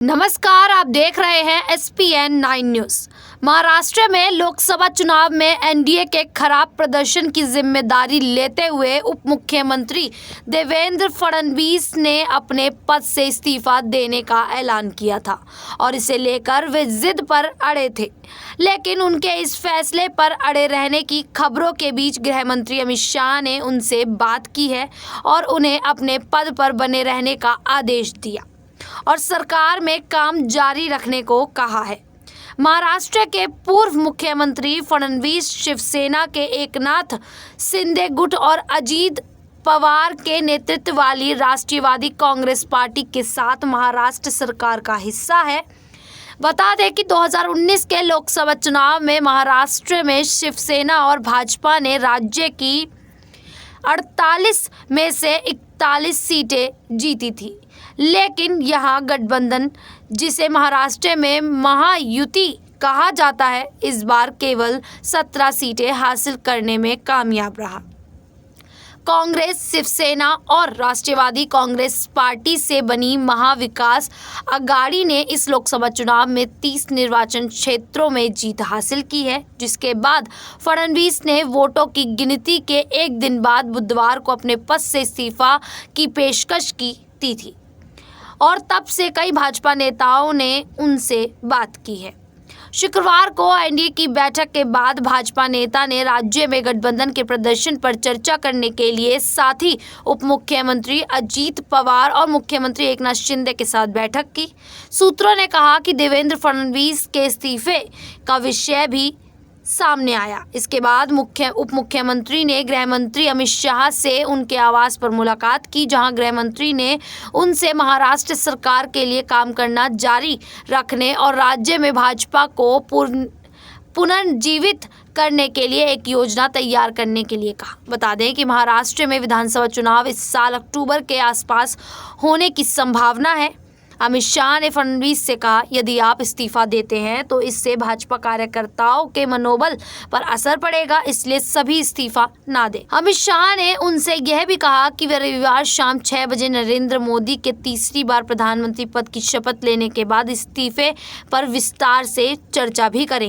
नमस्कार, आप देख रहे हैं SPN 9 न्यूज। महाराष्ट्र में लोकसभा चुनाव में एनडीए के खराब प्रदर्शन की जिम्मेदारी लेते हुए उप मुख्यमंत्री देवेंद्र फडणवीस ने अपने पद से इस्तीफा देने का ऐलान किया था और इसे लेकर वे जिद पर अड़े थे। लेकिन उनके इस फैसले पर अड़े रहने की खबरों के बीच गृह मंत्री अमित शाह ने उनसे बात की है और उन्हें अपने पद पर बने रहने का आदेश दिया और सरकार में काम जारी रखने को कहा है। महाराष्ट्र के पूर्व मुख्यमंत्री फडणवीस शिवसेना के एकनाथ शिंदे गुट और अजित पवार के नेतृत्व वाली राष्ट्रवादी कांग्रेस पार्टी के साथ महाराष्ट्र सरकार का हिस्सा है। बता दें कि 2019 के लोकसभा चुनाव में महाराष्ट्र में शिवसेना और भाजपा ने राज्य की 48 में से 41 सीटें जीती थी, लेकिन यहां गठबंधन, जिसे महाराष्ट्र में महायुति कहा जाता है, इस बार केवल 17 सीटें हासिल करने में कामयाब रहा। कांग्रेस, शिवसेना और राष्ट्रवादी कांग्रेस पार्टी से बनी महाविकास अघाड़ी ने इस लोकसभा चुनाव में 30 निर्वाचन क्षेत्रों में जीत हासिल की है, जिसके बाद फडणवीस ने वोटों की गिनती के एक दिन बाद बुधवार को अपने पद से इस्तीफा की पेशकश की थी और तब से कई भाजपा नेताओं ने उनसे बात की है। शुक्रवार को एनडीए की बैठक के बाद भाजपा नेता ने राज्य में गठबंधन के प्रदर्शन पर चर्चा करने के लिए साथ ही उप मुख्यमंत्री अजित पवार और मुख्यमंत्री एकनाथ शिंदे के साथ बैठक की। सूत्रों ने कहा कि देवेंद्र फडणवीस के इस्तीफे का विषय भी सामने आया। इसके बाद उप मुख्यमंत्री ने गृह मंत्री अमित शाह से उनके आवास पर मुलाकात की, जहां गृह मंत्री ने उनसे महाराष्ट्र सरकार के लिए काम करना जारी रखने और राज्य में भाजपा को पुनर्जीवित करने के लिए एक योजना तैयार करने के लिए कहा। बता दें कि महाराष्ट्र में विधानसभा चुनाव इस साल अक्टूबर के आसपास होने की संभावना है। अमित शाह ने फडणवीस से कहा, यदि आप इस्तीफा देते हैं तो इससे भाजपा कार्यकर्ताओं के मनोबल पर असर पड़ेगा, इसलिए सभी इस्तीफा ना दें। अमित शाह ने उनसे यह भी कहा कि वे रविवार शाम 6 बजे नरेंद्र मोदी के तीसरी बार प्रधानमंत्री पद की शपथ लेने के बाद इस्तीफे पर विस्तार से चर्चा भी करेंगे।